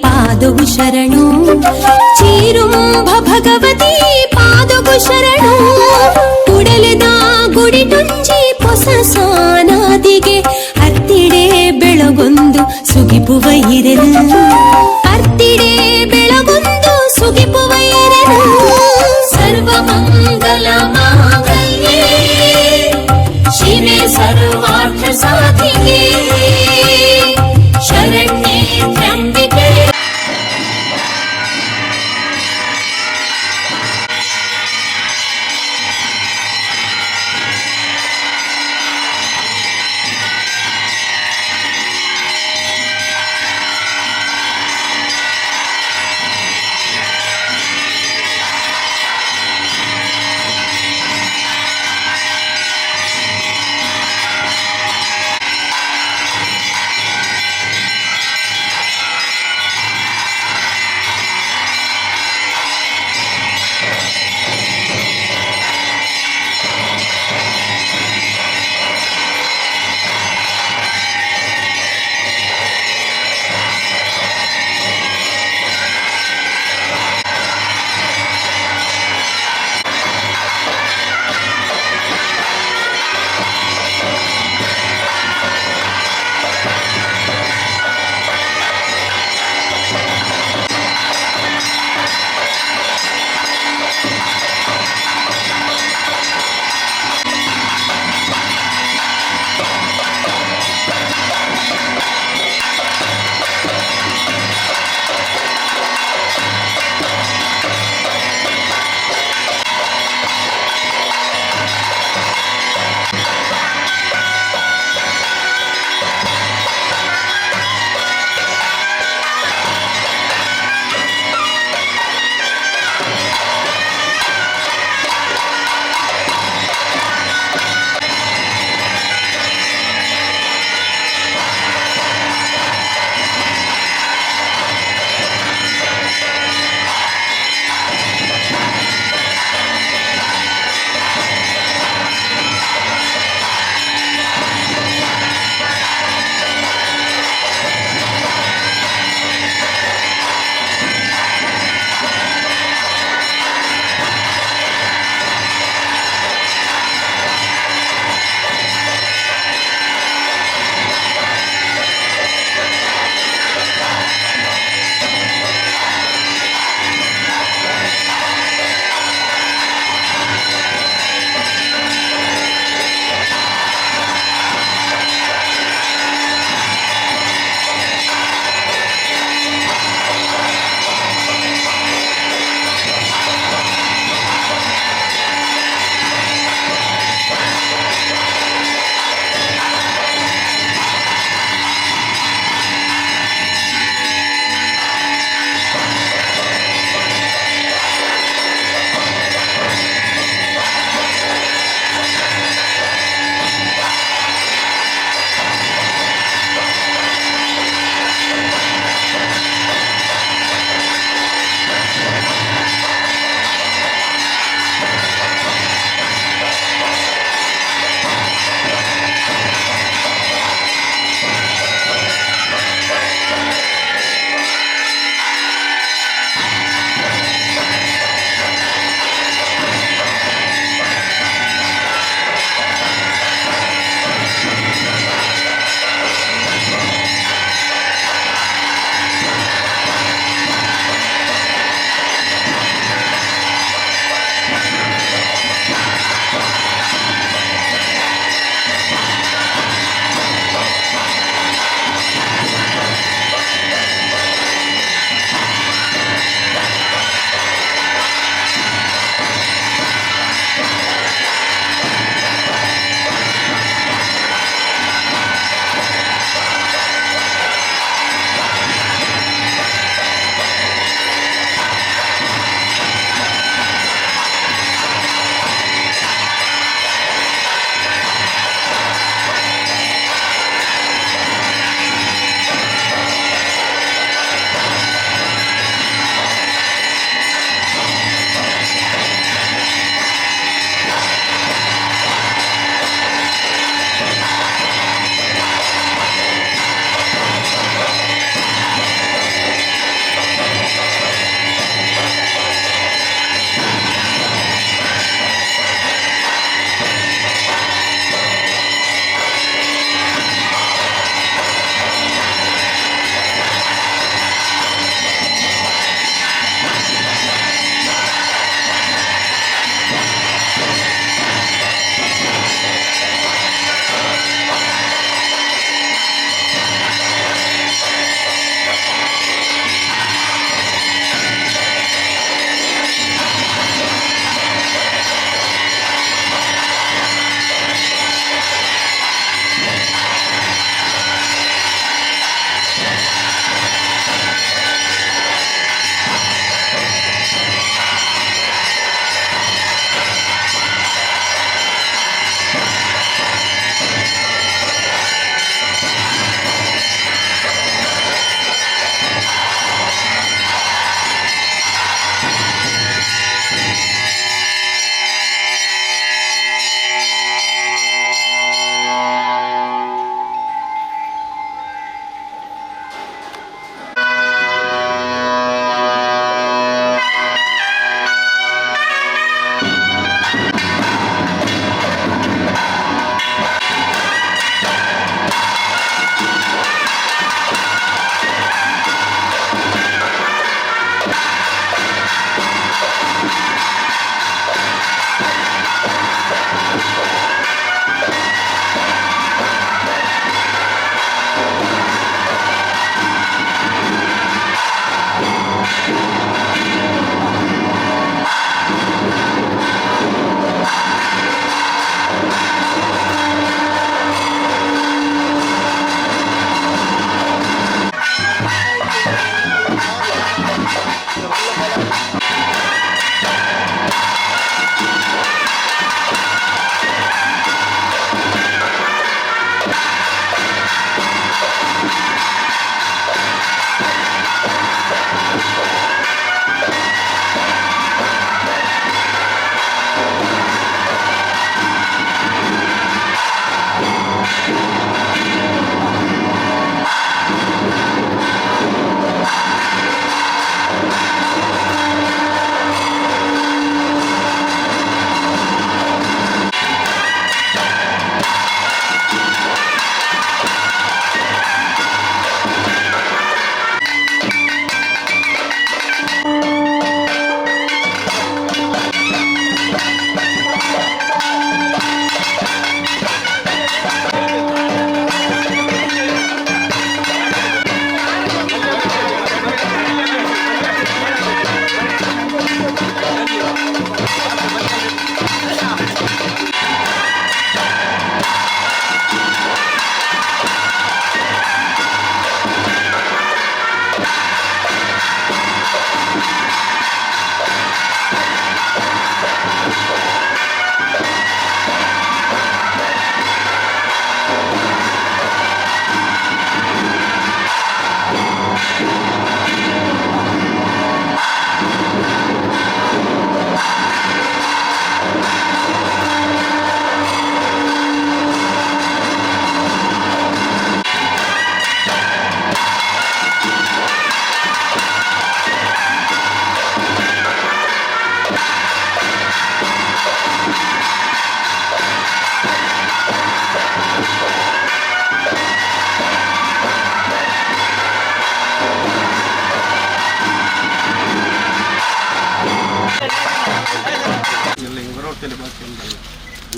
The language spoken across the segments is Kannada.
ಪಾದವು ಶರಣು ಚೀರುಂಬ ಭಗವತಿ ಪಾದವು ಶರಣು ಕುಡಲೆದ ಗುಡಿ ತುಂಜಿ ಪೊಸ ಸಾನಾದಿಗೆ ಅತ್ತಿಡೆ ಬೆಳಗೊಂದು ಸುಗಿಪುವ ಇರೆನು ಅತ್ತಿಡೆ ಬೆಳಗೊಂದು ಸುಗಿಪುವ ಇರೆನು ಸರ್ವಮಂಗಲ ಮಾಂಗಲ್ಯೆ ಶಿವೆ ಸರ್ವಾರ್ಥ ಸಾಧಿಕೆ ಶರಣ್ಯೆ ತ್ರ್ಯಂಬಿಕೆ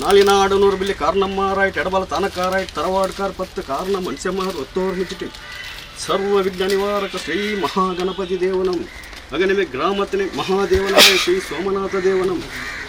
നാലിനാടനൂർ ബില്ല് കാരണന്മാരായിട്ട് ഇടബല താനക്കാരായിട്ട് തറവാടുകാർ 10 കാരണ മനുഷ്യന്മാർ ഒത്തോർമ്മിച്ചിട്ട് സർവ്വവിഘ്ന നിവാരക ശ്രീ മഹാഗണപതി ദേവനം അങ്ങനെ ഗ്രാമത്തിന് മഹാദേവനായ ശ്രീ സോമനാഥ ദേവനം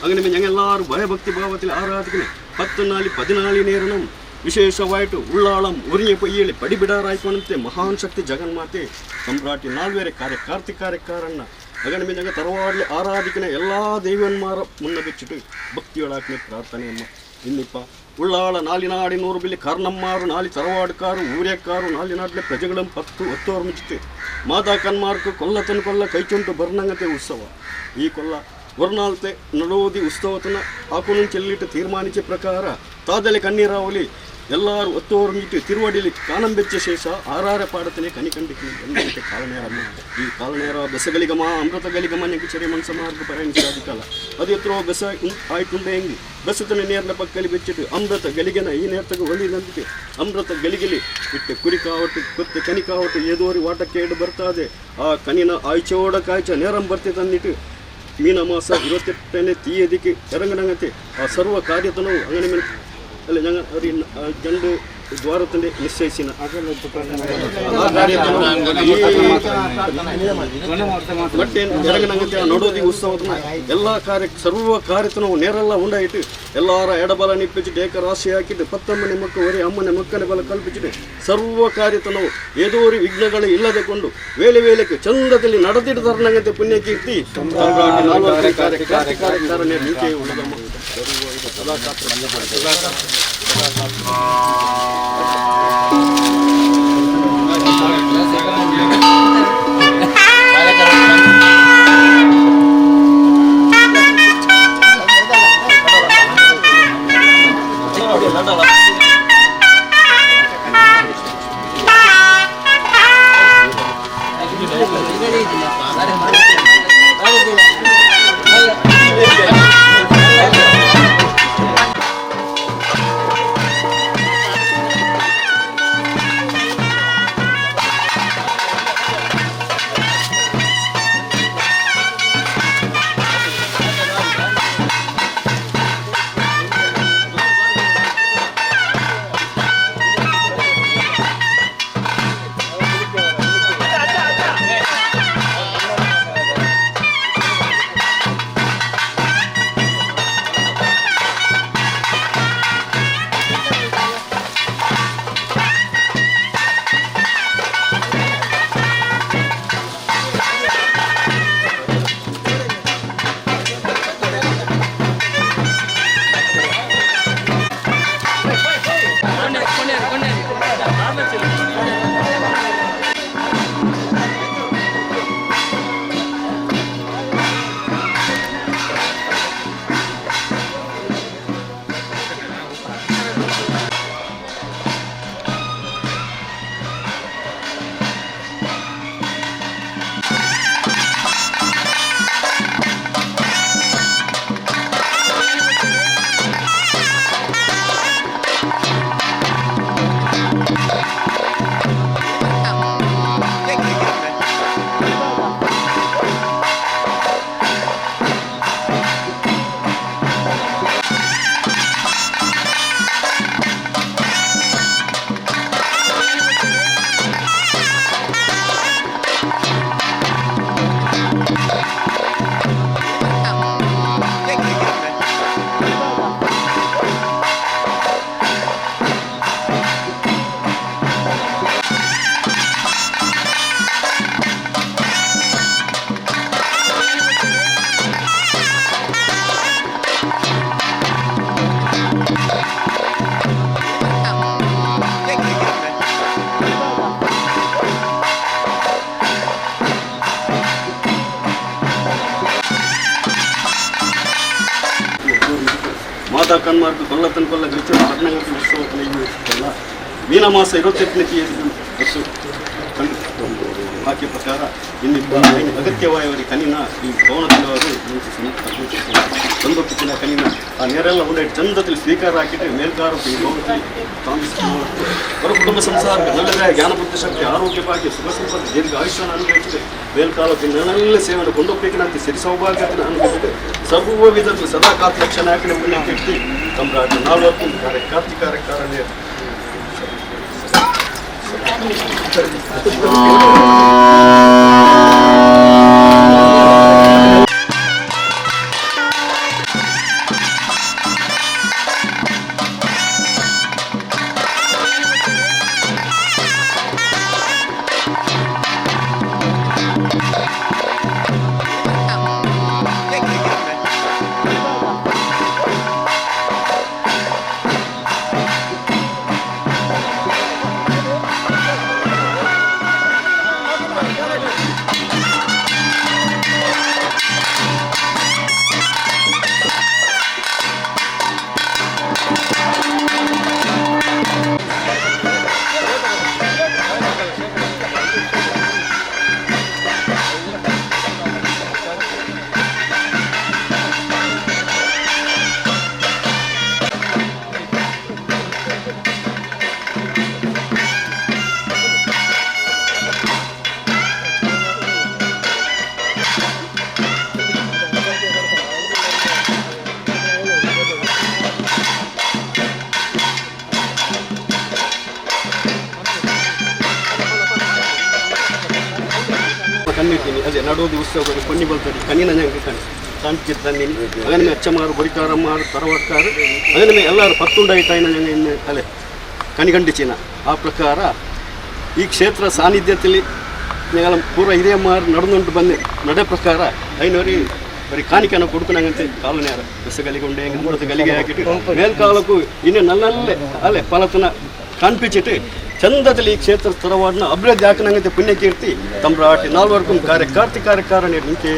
അങ്ങനെ ഞങ്ങൾ എല്ലാവരും ഭയഭക്തി ഭാവത്തിൽ ആരാധിക്കുന്ന 14 നേരണം ವಿಶೇಷವಾಯಿತು ಉಳ್ಳಾಳಂ ಉರಿಯ ಪೊಯ್ಯಲಿ ಪಡಿಬಿಡಾರಾಯ್ಕೊಂಡಂತೆ ಮಹಾನ್ ಶಕ್ತಿ ಜಗನ್ಮಾತೆ ಸಂಭ್ರಾಟಿ ನಾಲ್ವೇರೆ ಕಾರ್ತಿಕಾರಣ್ಣ അങ്ങനെ ഞങ്ങൾ തറവാടിൽ ആരാധിക്കുന്ന എല്ലാ ദൈവന്മാരെ മുന്നേ വെച്ചിട്ട് ഭക്തിയോടാക്കുന്ന പ്രാർത്ഥനയമ്മ ഇന്നിപ്പോൾ ഉള്ളാള നാലിനാടിനൂറ് ബില്ല് കാരണന്മാർ 4 തറവാടുകാരും ഊരക്കാരും 4 നാട്ടിലെ പ്രജകളും 10 ഒത്തോർമ്മിച്ചിട്ട് മാതാക്കന്മാർക്ക് കൊല്ല കൈച്ചൊണ്ട് ഭരണങ്ങത്തെ ഉത്സവ ഈ കൊല്ല ഒരു നാളത്തെ നടോದಿ ಉತ್ಸವತನ ಹಾಕೊಂಡು ಚೆಲ್ಲಿಟ್ಟು ತೀರ್ಮಾನಿಸಿದ ಪ್ರಕಾರ ತಾದಲೆ ಕಣ್ಣೀರಾವಲಿ ಎಲ್ಲರೂ ಒತ್ತೋರ್ಮಿಟ್ಟು ತಿರುವಡಿಲಿ ಕಾಣಂ ಬೆಚ್ಚ ಶೇಷ ಆರಾರ ಪಾಡತನೆ ಕನಿ ಕಂಡಿಕ್ಕೆ ಎಂದಕ್ಕೆ ಕಾಲನೇರಮ್ಮ ಈ ಕಾಲನೇರ ಬೆಸಗಳಿಗಮ ಅಮೃತಗಳಿಗಮ ನೆಗೆ ಚೆರೆ ಮನಸ ಮಾರ್ಗ ಪ್ರಯಾಣಿಸಾದಿಕಲ್ಲ ಅದು ಎತ್ತರೋ ಬೆಸ ಆಯ್ತುಂಡೆ ಹೆಂಗೆ ಬೆಸತನ ನೇರನ ಪಕ್ಕಲ್ಲಿ ಬೆಚ್ಚಿಟ್ಟು ಅಮೃತ ಗಲಿಗೆನ ಈ ನೇರ್ತಕ್ಕೆ ಒಲಿದಂತೆ ಅಮೃತ ಗಲಿಗೆಲಿ ಇಟ್ಟು ಕುರಿ ಕಾವಟ್ಟು ಕೊತ್ತೆ ಕನಿ ಕಾವಟ್ಟು ಏದೋರಿ ವಾಟಕ್ಕೆ ಇಡು ಬರ್ತದೆ ಆ ಕನಿನ ಆಯ್ಚೋಡ ಕಾಯ್ಚ ನೇರಂ ಬರ್ತಿ ತಂದಿಟ್ಟು ಮೀನ ಮಾಸ 28ನೇ തീയതിക്ക് ഇറങ്ങണങ്ങത്തെ ആ സർവ്വ കാര്യത്തിനും അങ്ങനെ അല്ല ഞങ്ങൾ രണ്ട് ദ്വാരത്തിൻ്റെ നിശ്ചയിച്ചിന് ಮತ್ತೆ ಇറങ്ങಣಂಗತೆ ಆ ನಡೋದಿ ಉತ್ಸವದ ಎಲ್ಲ ಸರ್ವ ಕಾರ್ಯತನವು ನೇರೆಲ್ಲ ಉಂಡಾಯಿಟ್ಟು ಎಲ್ಲರ ಎಡಬಲ ನಿಪ್ಪಿച്ചിട്ട് ಏಕರಾಶಿ ಹಾಕಿಟ್ಟು 10 ಮಕ್ಕಳು ಒರೆ ಅಮ್ಮನ ಮಕ್ಕಳ ಬಲ ಕಲ್ಪಿಸಿಟ್ಟು ಸರ್ವ ಕಾರ್ಯತನವು ಏದೋ ವಿಘ್ನಗಳು ಇಲ್ಲದೆ ಕೊಂಡು ವೇಳೆಗೆ ಚಂದದಲ್ಲಿ ನಡೆದಿಟ್ಟು ತರಣಂಗತೆ ಪುಣ್ಯ ಕೀರ್ತಿ ಕಾರ್ಯ ನೀತಿಯೇ ಉಳ್ಳದಮ್ಮ ಮಾತಾಕನ್ಮಾರ್ಗ ಕೊಲ್ಲ ಗಚ್ಚ ಭರಣಂಗತಿ ಉತ್ಸವದಲ್ಲಿ ಮೀನ ಮಾಸ 28ನೇ തീയതി ವಾಕ್ಯ ಪ್ರಕಾರ ಇನ್ನಿಬ್ಬರು ಅಗತ್ಯವಾಯವರಿಗೆ ಕನಿನ ಈ ಭವನದವರು ಸಂದೊಪ್ಪಿನ ಕನಿನ ಆ ನೆರೆಲ್ಲ ಒಂದೇ ಚಂದದಲ್ಲಿ ಸ್ವೀಕಾರ ಹಾಕಿಟ್ಟು ಮೇಲ್ಕಾರ ಈ ಭವನದಲ್ಲಿ ಹೊರ ಕುಟುಂಬ ಸಂಸಾರಕ್ಕೆ ನಲ್ಲದೆ ಜ್ಞಾನ ಬುದ್ಧಿ ಶಕ್ತಿ ಆರೋಗ್ಯ ಭಾಗ್ಯ ಸುಖ ಸಂಪತ್ತು ದೀರ್ಘ ಆಯುಷ್ಯನ ಅನುಭವಿಸಿದೆ ಮೇಲ್ಕಾಲಕ್ಕೆ ನನ್ನೆಲ್ಲ ಸೇವೆಯನ್ನು ಕೊಂಡೊಪ್ಪಬೇಕಂತ ಸಿರಿ ಸೌಭಾಗ್ಯತೆ ಅನುಭವಿಸಿದೆ ಸರ್ವ ವಿಧದಲ್ಲಿ ಸದಾ ಕಾತ್ ಲಕ್ಷಣ ಹಾಕಿನ ಪುಣ್ಯ ಕೀರ್ತಿ ತಮ್ಮ 4 ಕಾರ್ತಿಕಾರನೇ ಕಣ್ಣಿರ್ತೀನಿ ಅದೇ ನಡೋದು ಉತ್ಸವ ಪಣ್ಣಿ ಬಲ್ತದೆ ಕಣ್ಣಿನ ನಂಗೆ ಕಾಣ್ತಿತ್ತು ತಂದಿನಿ ಅದನ್ನ ಅಚ್ಚಮಾರು ಬರಿಕಾರಮ್ಮಾರು ತರವಾಡ್ಕಾರು ಅದನ್ನ ಎಲ್ಲರೂ 10 ಐಟಾಯಿನ ಇನ್ನು ಅಲೆ ಕಣಿಗಂಡಿಚಿನ ಆ ಪ್ರಕಾರ ಈ ಕ್ಷೇತ್ರ ಸಾನ್ನಿಧ್ಯದಲ್ಲಿ ಪೂರ ಹಿರಿಯಮ್ಮಾರು ನಡೆದುಂಟು ಬಂದೆ ನಡೆ ಪ್ರಕಾರ ಐನೂರಿ ಬರೀ ಕಾಣಿಕೆಯನ್ನು ಕೊಡ್ತಾನಂತೆ ಕಾಲನೇರ ಬೆಸಗಲಿಗೊಂಡೆ ಮೂಡದ ಗಲಿಗೆ ಹಾಕಿಟ್ಟು ಮೇಲ್ಕಾಲಕ್ಕೂ ಇನ್ನು ನಲ್ಲಲ್ಲೇ ಅಲ್ಲೇ ಫಲತನ ಕಾಣ್ಪಿച്ചിട്ട് ಚಂದದಲ್ಲಿ ಈ ಕ್ಷೇತ್ರ ಸ್ಥಳವಾದನ್ನ ಅಭಿವೃದ್ಧಿ ಹಾಕನಂಗಂತೆ ಪುಣ್ಯಕೀರ್ತಿ ತಮ್ರಾಟಿ 4 ಕಾರ್ತಿಕಾರಕಾರ ನಿಂಕೆ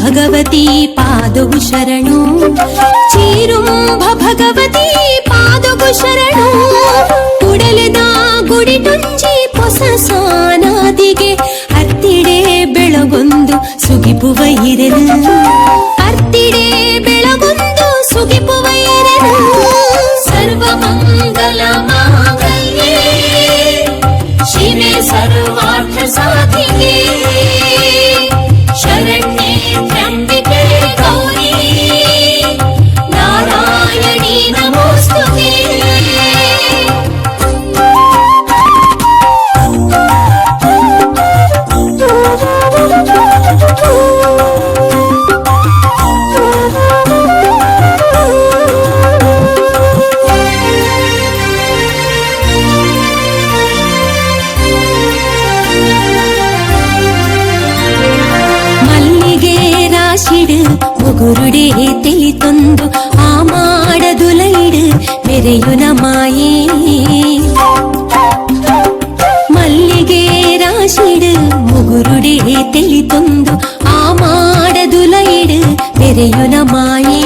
ಭಗವತಿ ಪಾದವು ಶರಣು ಚೀರುಂಬ ಭಗವತಿ ಪಾದವು ಶರಣು ಕುಡಲೆದ ಗುಡಿಟುಂಜಿ ಪೊಸ ಸಾನಾದಿಗೆ ಅತ್ತಿಡೆ ಬೆಳಗೊಂದು ಸುಗಿಪುವ ಇರೆನು ಅತ್ತಿಡೆ ಬೆಳಗೊಂದು ಸುಗಿಪುವ ಇರೆನು ಸರ್ವಮಂಗಲ ಮಾಂಗಲ್ಯೆ ಶಿವೆ ಸರ್ವಾರ್ಥ ಸಾಧಿಕೆ ಶರಣ್ಯೆ ತ್ರ್ಯಂಬಿಕೆ ಗೌರಿ ನಾರಾಯಣಿ ನಮೋಸ್ತುತೆ ಮುಗುರುಡೆ ತಿಳಿತೊಂದು ಆ ಮಾಡದುಲೈಡು ಮೆರೆಯುನ ಮಾಯೇ ಮಲ್ಲಿಗೆ ರಾಶಿಡು ಮುಗುರುಡೆ ತಿಳಿತೊಂದು ಆ ಮಾಡದುಲೈಡು ಮೆರೆಯುನ ಮಾಯೇ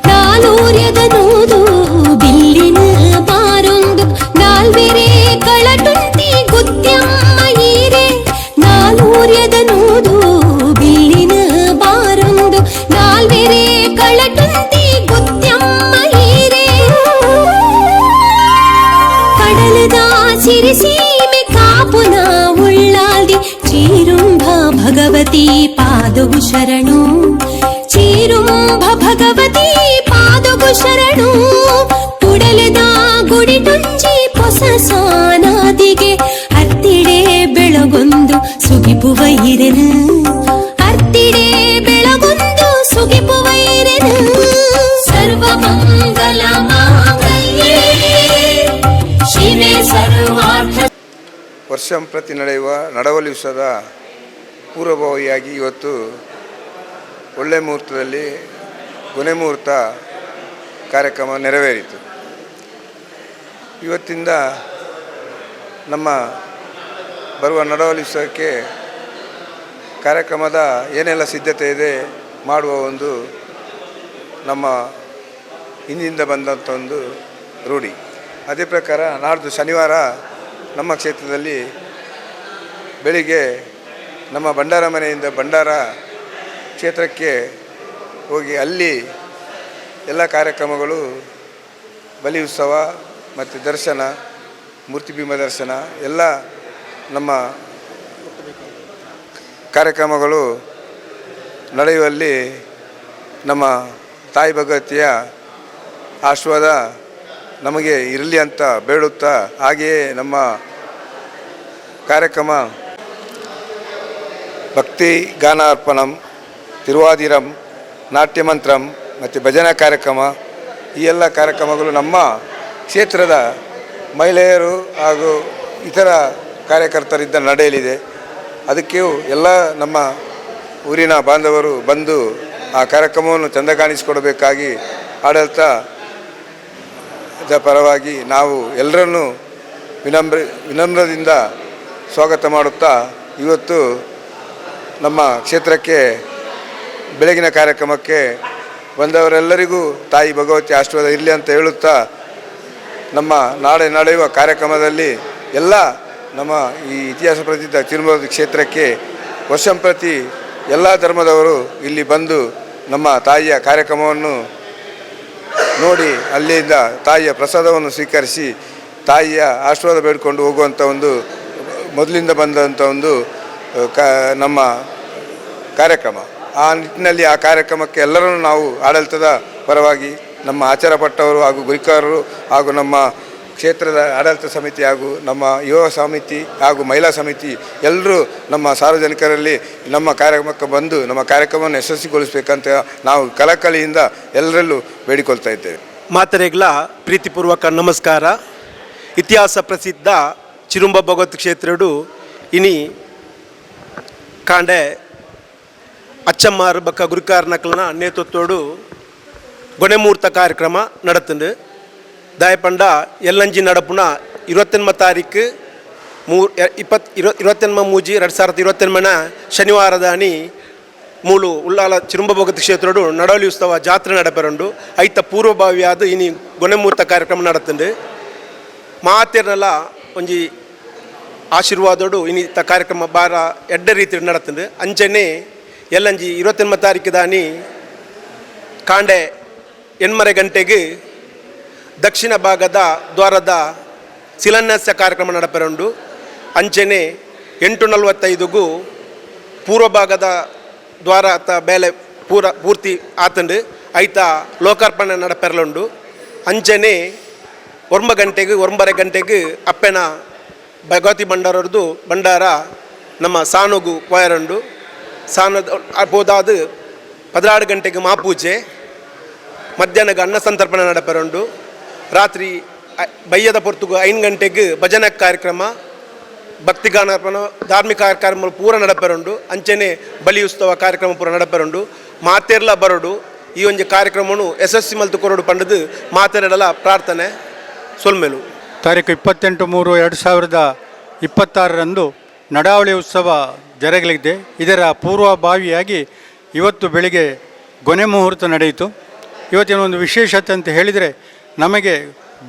ನಾಲೂರ್ಯದ ನೂದು ಬಿಲ್ಲಿನ ಬಾರೊಂದು ನಾಲ್ವೆರೆ ಕಳಟುಂಟಿ ಗುತ್ಯಮ್ಮ ಈರೆ ನಾಲೂರ್ಯದ ನೂದು ಬಿಲ್ಲಿನ ಬಾರೊಂದು ನಾಲ್ವೆರೆ ಕಳಟುಂಟಿ ಗುತ್ಯಮ್ಮ ಈರೆ ಕಡಲದ ಸಿರಿಸೀಮೆ ಕಾಪುನ ಉಳ್ಳಾಲ್ದಿ ಚೀರುಂಬ ಭಗವತಿ ಪಾದವು ಶರಣು ಚೀರುಂಬ ಭಗವತಿ ಪಾದವು ಶರಣು ಕುಡಲೆದ ಗುಡಿಟುಂಜಿ ಪೊಸ ಸಾನಾದಿಗೆ ಅತ್ತಿಡೆ ಬೆಳಗೊಂದು ಸುಗಿಪುವ ಇರೆನು ಅತ್ತಿಡೆ ಬೆಳಗೊಂದು ಸುಗಿಪುವ ಇರೆನು ಸರ್ವಮಂಗಲ ಮಾಂಗಲ್ಯೆ ಶಿವೆ ಸರ್ವಾರ್ಥ. ವರ್ಷಂಪ್ರತಿ ನಡೆಯುವ ನಡವಲಿ ಉತ್ಸವದ ಪೂರ್ವಭಾವಿಯಾಗಿ ಇವತ್ತು ಒಳ್ಳೆ ಮುಹೂರ್ತದಲ್ಲಿ ಕೊನೆ ಮುಹೂರ್ತ ಕಾರ್ಯಕ್ರಮ ನೆರವೇರಿತು. ಇವತ್ತಿಂದ ನಮ್ಮ ಬರುವ ನಡವಲಿ ಉತ್ಸವಕ್ಕೆ ಕಾರ್ಯಕ್ರಮದ ಏನೆಲ್ಲ ಸಿದ್ಧತೆ ಇದೆ ಮಾಡುವ ಒಂದು ನಮ್ಮ ಹಿಂದಿಂದ ಬಂದಂಥ ಒಂದು ರೂಢಿ. ಅದೇ ಪ್ರಕಾರ ನಾಡ್ದು ಶನಿವಾರ ನಮ್ಮ ಕ್ಷೇತ್ರದಲ್ಲಿ ಬೆಳಿಗ್ಗೆ ನಮ್ಮ ಭಂಡಾರ ಮನೆಯಿಂದ ಭಂಡಾರ ಕ್ಷೇತ್ರಕ್ಕೆ ಹೋಗಿ ಅಲ್ಲಿ ಎಲ್ಲ ಕಾರ್ಯಕ್ರಮಗಳು ಬಲಿ ಉತ್ಸವ ಮತ್ತು ದರ್ಶನ ಮೂರ್ತಿಬಿಂಬ ದರ್ಶನ ಎಲ್ಲ ನಮ್ಮ ಕಾರ್ಯಕ್ರಮಗಳು ನಡೆಯುವಲ್ಲಿ ನಮ್ಮ ತಾಯಿ ಭಗವತಿಯ ಆಶೀರ್ವಾದ ನಮಗೆ ಇರಲಿ ಅಂತ ಬೇಡುತ್ತಾ, ಹಾಗೆಯೇ ನಮ್ಮ ಕಾರ್ಯಕ್ರಮ ಭಕ್ತಿ ಗಾನಾರ್ಪಣಂ, ತಿರುವಾದಿರಂ, ನಾಟ್ಯಮಂತ್ರಂ ಮತ್ತು ಭಜನಾ ಕಾರ್ಯಕ್ರಮ ಈ ಎಲ್ಲ ಕಾರ್ಯಕ್ರಮಗಳು ನಮ್ಮ ಕ್ಷೇತ್ರದ ಮಹಿಳೆಯರು ಹಾಗೂ ಇತರ ಕಾರ್ಯಕರ್ತರಿಂದ ನಡೆಯಲಿದೆ. ಅದಕ್ಕೆ ಎಲ್ಲ ನಮ್ಮ ಊರಿನ ಬಾಂಧವರು ಬಂದು ಆ ಕಾರ್ಯಕ್ರಮವನ್ನು ಚೆಂದ ಕಾಣಿಸಿಕೊಡಬೇಕಾಗಿ ಆಡಳಿತದ ಪರವಾಗಿ ನಾವು ಎಲ್ಲರನ್ನೂ ವಿನಮ್ರದಿಂದ ಸ್ವಾಗತ ಮಾಡುತ್ತಾ, ಇವತ್ತು ನಮ್ಮ ಕ್ಷೇತ್ರಕ್ಕೆ ಬೆಳಗಿನ ಕಾರ್ಯಕ್ರಮಕ್ಕೆ ಬಂದವರೆಲ್ಲರಿಗೂ ತಾಯಿ ಭಗವತಿ ಆಶೀರ್ವಾದ ಇರಲಿ ಅಂತ ಹೇಳುತ್ತಾ, ನಮ್ಮ ನಾಳೆ ನಡೆಯುವ ಕಾರ್ಯಕ್ರಮದಲ್ಲಿ ಎಲ್ಲ ನಮ್ಮ ಈ ಇತಿಹಾಸ ಪ್ರಸಿದ್ಧ ಚಿರುಮೂರ್ತಿ ಕ್ಷೇತ್ರಕ್ಕೆ ವರ್ಷಂಪ್ರತಿ ಎಲ್ಲ ಧರ್ಮದವರು ಇಲ್ಲಿ ಬಂದು ನಮ್ಮ ತಾಯಿಯ ಕಾರ್ಯಕ್ರಮವನ್ನು ನೋಡಿ ಅಲ್ಲಿಂದ ತಾಯಿಯ ಪ್ರಸಾದವನ್ನು ಸ್ವೀಕರಿಸಿ ತಾಯಿಯ ಆಶೀರ್ವಾದ ಬೇಡಿಕೊಂಡು ಹೋಗುವಂಥ ಒಂದು ಮೊದಲಿಂದ ಬಂದಂಥ ಒಂದು ನಮ್ಮ ಕಾರ್ಯಕ್ರಮ. ಆ ನಿಟ್ಟಿನಲ್ಲಿ ಆ ಕಾರ್ಯಕ್ರಮಕ್ಕೆ ಎಲ್ಲರನ್ನೂ ನಾವು ಆಡಳಿತದ ಪರವಾಗಿ ನಮ್ಮ ಆಚಾರಪಟ್ಟವರು ಹಾಗೂ ಗುರಿಕಾರರು ಹಾಗೂ ನಮ್ಮ ಕ್ಷೇತ್ರದ ಆಡಳಿತ ಸಮಿತಿ ಹಾಗೂ ನಮ್ಮ ಯುವ ಸಮಿತಿ ಹಾಗೂ ಮಹಿಳಾ ಸಮಿತಿ ಎಲ್ಲರೂ ನಮ್ಮ ಸಾರ್ವಜನಿಕರಲ್ಲಿ ನಮ್ಮ ಕಾರ್ಯಕ್ರಮಕ್ಕೆ ಬಂದು ನಮ್ಮ ಕಾರ್ಯಕ್ರಮವನ್ನು ಯಶಸ್ವಿಗೊಳಿಸಬೇಕಂತ ನಾವು ಕಳಕಳಿಯಿಂದ ಎಲ್ಲರಲ್ಲೂ ಬೇಡಿಕೊಳ್ತಾ ಇದ್ದೇವೆ. ಮಾತರೆಗಳ ಪ್ರೀತಿಪೂರ್ವಕ ನಮಸ್ಕಾರ. ಇತಿಹಾಸ ಪ್ರಸಿದ್ಧ ಚಿರುಂಬ ಭಗವತ್ ಕ್ಷೇತ್ರಡು ಇನಿ ಕಾಂಡೆ ಅಚ್ಚಮ್ಮಾರು ಬಕ್ಕ ಗುರುಕಾರನಕಲನ ನೇತೃತ್ವಡು ಗೊನೆಮೂರ್ತ ಕಾರ್ಯಕ್ರಮ ನಡತುಂಡು. ದಾಯಪಂಡ ಎಲ್ಲಂಜಿ ನಡಪುನ 28 ತಾರೀಕು 28 ಮೂಜಿ 2028 ಶನಿವಾರದ ಅನಿ ಮೂಲು ಉಳ್ಳಾಲ ಚಿರುಂಬ ಭಗತ್ ಕ್ಷೇತ್ರಡು ನಡವಲಿ ಉತ್ಸವ ಜಾತ್ರೆ ನಡಪೆರಂಡು ಐತ ಪೂರ್ವಭಾವಿಯಾದ ಇನಿ ಗೊನೆಮೂರ್ತ ಕಾರ್ಯಕ್ರಮ ನಡತಂಡು ಮಾತೇರ್ನಲ್ಲ ಒಂಜಿ ಆಶೀರ್ವಾದೋಡು ಇನ್ನಿತ ಕಾರ್ಯಕ್ರಮ ಬಾರ ಎಡ್ಡ ರೀತಿ ನಡತಂಡು ಅಂಚನೆ ಎಲ್ಲಂಜಿ 28 ತಾರೀಕು ದಾನಿ ಕಾಂಡೆ 8:30 ಗಂಟೆಗೆ ದಕ್ಷಿಣ ಭಾಗದ ದ್ವಾರದ ಶಿಲಾನ್ಯಾಸ ಕಾರ್ಯಕ್ರಮ ನಡಪೆರಂಡು ಅಂಚನೆ 8:45ಗೂ ಪೂರ್ವ ಭಾಗದ ದ್ವಾರ ಅತ್ತ ಬೇಲೆ ಪೂರ್ತಿ ಆತಂಡು ಐತ ಲೋಕಾರ್ಪಣೆ ನಡಪೆರಲುಂಡು ಅಂಚನೆ 9:00 ಗಂಟೆಗೆ ಅಪ್ಪೆನ ಭಗವತಿ ಭಂಡಾರದ್ದು ಭಂಡಾರ ನಮ್ಮ ಸಾನುಗು ಕೊಯರಂಡು ಸಾನು ಹೋದಾದ 16 ಗಂಟೆಗೆ ಮಾಪೂಜೆ ಮಧ್ಯಾಹ್ನಗೆ ಅನ್ನ ಸಂತರ್ಪಣೆ ನಡಪೆರಂಡು ರಾತ್ರಿ ಬಯ್ಯದ ಪೊರ್ತುಗು 5 ಗಂಟೆಗೆ ಭಜನೆ ಕಾರ್ಯಕ್ರಮ ಭಕ್ತಿಗಾನ ಧಾರ್ಮಿಕ ಕಾರ್ಯಕ್ರಮ ಪೂರ ನಡಪೆರಂಡು ಅಂಚನೆ ಬಲಿ ಉತ್ಸವ ಕಾರ್ಯಕ್ರಮ ಪೂರ ನಡಪೆರಂಡು ಮಾತೇರ್ಲ ಬರಡು ಈ ಒಂದು ಕಾರ್ಯಕ್ರಮವನ್ನು ಯಶಸ್ವಿ ಮಲ್ತು ಕೊರಡು ಪಂಡದು ಮಾತೇರಡಲ ಪ್ರಾರ್ಥನೆ ಸೊಲ್ಮೆಲು. ತಾರೀಕು 28/3/2026 ನಡಾವಳಿ ಉತ್ಸವ ಜರಗಲಿದೆ. ಇದರ ಪೂರ್ವಭಾವಿಯಾಗಿ ಇವತ್ತು ಬೆಳಿಗ್ಗೆ ಗೊನೆ ಮುಹೂರ್ತ ನಡೆಯಿತು. ಇವತ್ತಿನ ಒಂದು ವಿಶೇಷತೆ ಅಂತ ಹೇಳಿದರೆ, ನಮಗೆ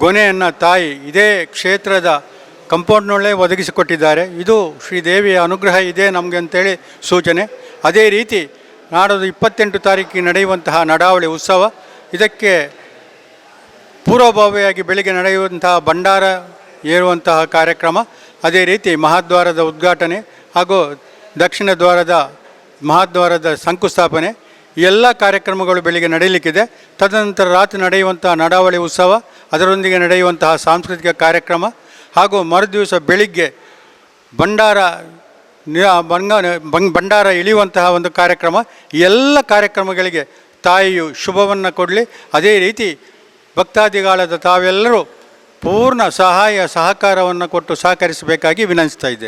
ಗೊನೆಯನ್ನು ತಾಯಿ ಇದೇ ಕ್ಷೇತ್ರದ ಕಂಪೌಂಡ್ನೊಳಗೆ ಒದಗಿಸಿಕೊಟ್ಟಿದ್ದಾರೆ. ಇದು ಶ್ರೀದೇವಿಯ ಅನುಗ್ರಹ ಇದೆ ನಮಗೆ ಅಂತೇಳಿ ಸೂಚನೆ. ಅದೇ ರೀತಿ ನಾಡೋದು 28 ತಾರೀಕಿಗೆ ನಡೆಯುವಂತಹ ನಡಾವಳಿ ಉತ್ಸವ, ಇದಕ್ಕೆ ಪೂರ್ವಭಾವಿಯಾಗಿ ಬೆಳಿಗ್ಗೆ ನಡೆಯುವಂತಹ ಭಂಡಾರ ಏರುವಂತಹ ಕಾರ್ಯಕ್ರಮ, ಅದೇ ರೀತಿ ಮಹಾದ್ವಾರದ ಉದ್ಘಾಟನೆ ಹಾಗೂ ದಕ್ಷಿಣ ದ್ವಾರದ ಮಹಾದ್ವಾರದ ಶಂಕುಸ್ಥಾಪನೆ ಎಲ್ಲ ಕಾರ್ಯಕ್ರಮಗಳು ಬೆಳಿಗ್ಗೆ ನಡೆಯಲಿಕ್ಕಿದೆ. ತದನಂತರ ರಾತ್ರಿ ನಡೆಯುವಂತಹ ನಡಾವಳಿ ಉತ್ಸವ, ಅದರೊಂದಿಗೆ ನಡೆಯುವಂತಹ ಸಾಂಸ್ಕೃತಿಕ ಕಾರ್ಯಕ್ರಮ ಹಾಗೂ ಮರುದಿವಸ ಬೆಳಿಗ್ಗೆ ಭಂಡಾರ ಇಳಿಯುವಂತಹ ಒಂದು ಕಾರ್ಯಕ್ರಮ. ಈ ಎಲ್ಲ ಕಾರ್ಯಕ್ರಮಗಳಿಗೆ ತಾಯಿಯು ಶುಭವನ್ನು ಕೊಡಲಿ. ಅದೇ ರೀತಿ ಭಕ್ತಾದಿಗಳಾದ ತಾವೆಲ್ಲರೂ ಪೂರ್ಣ ಸಹಾಯ ಸಹಕಾರವನ್ನು ಕೊಟ್ಟು ಸಹಕರಿಸಬೇಕಾಗಿ ವಿನಂತಿಸ್ತಾ ಇದ್ದೇನೆ.